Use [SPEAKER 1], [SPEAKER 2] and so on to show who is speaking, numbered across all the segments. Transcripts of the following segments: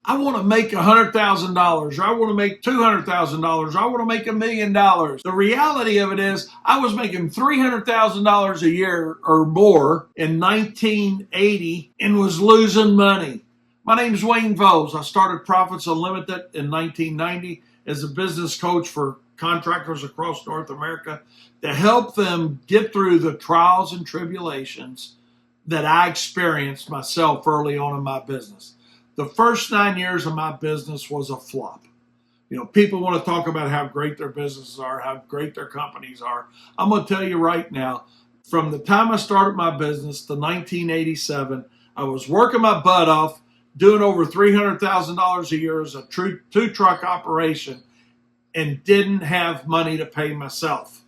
[SPEAKER 1] I want to make $100,000, or I want to make $200,000, I want to make $1 million. The reality of it is I was making $300,000 a year or more in 1980 and was losing money. My name is Wayne Voles. I started Profits Unlimited in 1990 as a business coach for contractors across North America to help them get through the trials and tribulations that I experienced myself early on in my business. The first 9 years of my business was a flop. People want to talk about how great their businesses are, how great their companies are. I'm going to tell you right now, from the time I started my business to 1987, I was working my butt off, doing over $300,000 a year as a two-truck operation, and didn't have money to pay myself.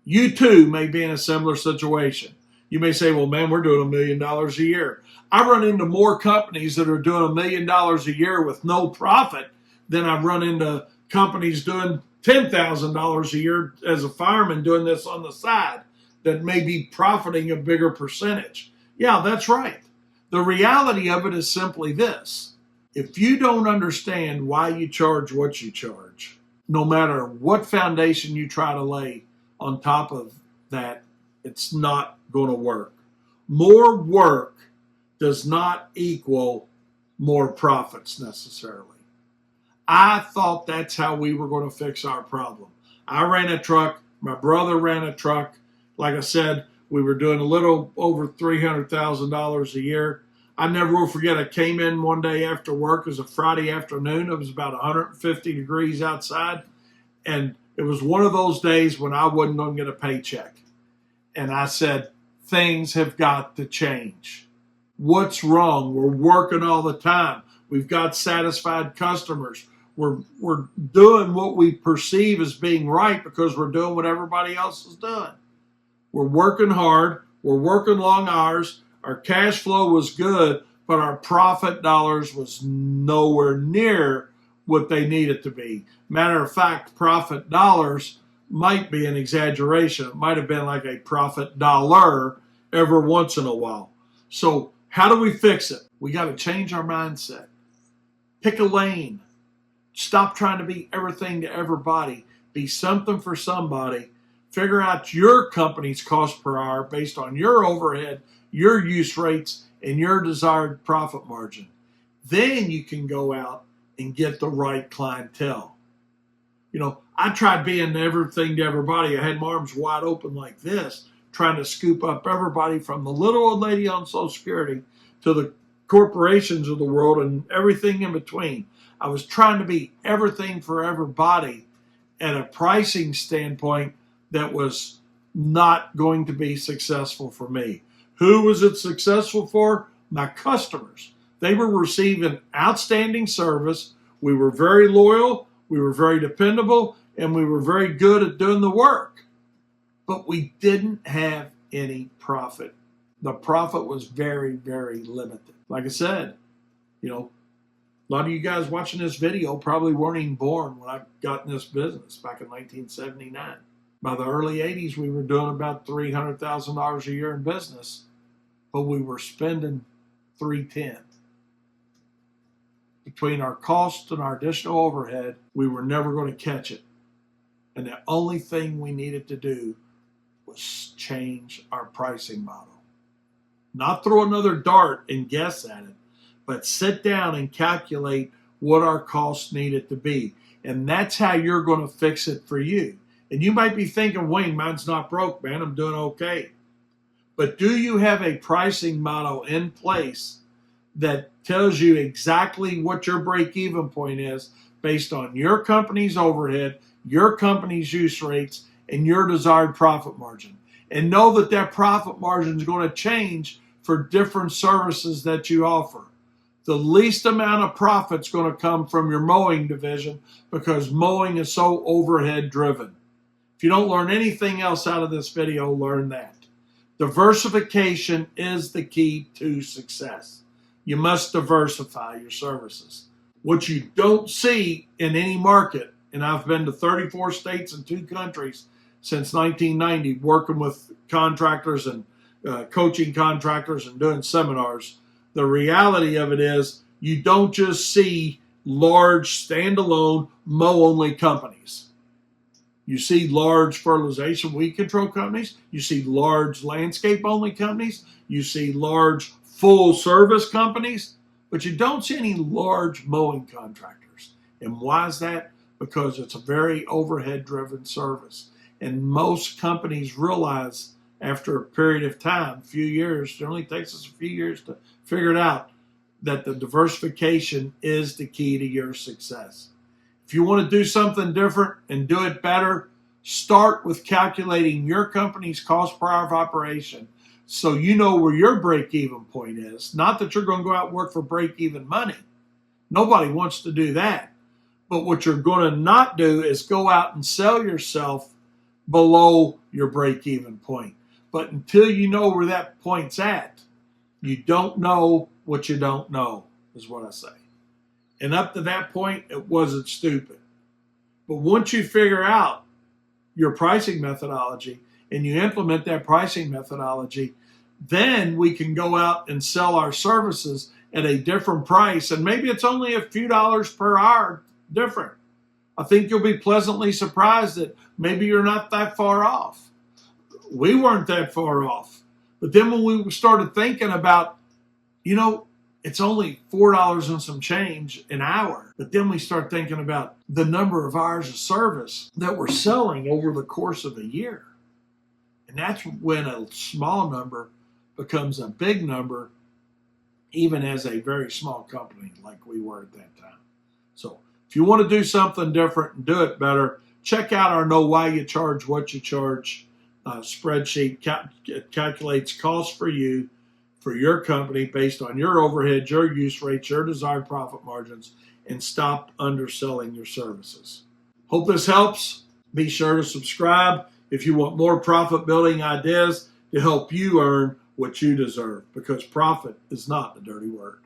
[SPEAKER 1] You too may be in a similar situation. You may say, well, man, we're doing $1 million a year. I run into more companies that are doing $1 million a year with no profit than I run into companies doing $10,000 a year as a fireman doing this on the side that may be profiting a bigger percentage. Yeah, that's right. The reality of it is simply this. If you don't understand why you charge what you charge, no matter what foundation you try to lay on top of that, it's not going to work. More work does not equal more profits necessarily. I thought that's how we were going to fix our problem. I ran a truck. My brother ran a truck. Like I said, we were doing a little over $300,000 a year. I never will forget, I came in one day after work. It was a Friday afternoon. It was about 150 degrees outside. And it was one of those days when I wasn't going to get a paycheck. And I said, things have got to change. What's wrong? We're working all the time. We've got satisfied customers. We're doing what we perceive as being right because we're doing what everybody else is doing. We're working hard. We're working long hours. Our cash flow was good, but our profit dollars was nowhere near what they needed to be. Matter of fact, profit dollars might be an exaggeration. It might have been like a profit dollar every once in a while. So how do we fix it? We got to change our mindset. Pick a lane. Stop trying to be everything to everybody. Be something for somebody. Figure out your company's cost per hour based on your overhead, your use rates, and your desired profit margin. Then you can go out and get the right clientele. I tried being everything to everybody. I had my arms wide open like this, trying to scoop up everybody from the little old lady on Social Security to the corporations of the world and everything in between. I was trying to be everything for everybody at a pricing standpoint that was not going to be successful for me. Who was it successful for? My customers. They were receiving outstanding service. We were very loyal. We were very dependable, and we were very good at doing the work. But we didn't have any profit. The profit was very, very limited. Like I said, a lot of you guys watching this video probably weren't even born when I got in this business back in 1979. By the early 80s, we were doing about $300,000 a year in business, but we were spending $310. Between our costs and our additional overhead, we were never going to catch it. And the only thing we needed to do was change our pricing model. Not throw another dart and guess at it, but sit down and calculate what our costs needed to be. And that's how you're going to fix it for you. And you might be thinking, Wayne, mine's not broke, man. I'm doing okay. But do you have a pricing model in place that tells you exactly what your break-even point is based on your company's overhead, your company's use rates, and your desired profit margin? And know that that profit margin is going to change for different services that you offer. The least amount of profit is going to come from your mowing division because mowing is so overhead driven. If you don't learn anything else out of this video, learn that. Diversification is the key to success. You must diversify your services. What you don't see in any market, and I've been to 34 states and 2 countries since 1990 working with contractors and coaching contractors and doing seminars. The reality of it is you don't just see large standalone mow-only companies. You see large fertilization weed control companies. You see large landscape-only companies. You see large full-service companies. But you don't see any large mowing contractors. And why is that? Because it's a very overhead-driven service. And most companies realize after a period of time, a few years, it only takes us a few years to figure it out, that the diversification is the key to your success. If you want to do something different and do it better, start with calculating your company's cost per hour of operation so you know where your break-even point is. Not that you're going to go out and work for break-even money. Nobody wants to do that. But what you're going to not do is go out and sell yourself below your break-even point. But until you know where that point's at, you don't know what you don't know, is what I say. And up to that point, it wasn't stupid. But once you figure out your pricing methodology and you implement that pricing methodology, then we can go out and sell our services at a different price. And maybe it's only a few dollars per hour different. I think you'll be pleasantly surprised that maybe you're not that far off. We weren't that far off. But then when we started thinking about, it's only $4 and some change an hour. But then we start thinking about the number of hours of service that we're selling over the course of a year. And that's when a small number becomes a big number, even as a very small company like we were at that time. So if you want to do something different and do it better, check out our Know Why You Charge What You Charge spreadsheet. It calculates costs for you, for your company, based on your overhead, your use rates, your desired profit margins, and stop underselling your services. Hope this helps. Be sure to subscribe if you want more profit building ideas to help you earn what you deserve, because profit is not a dirty word.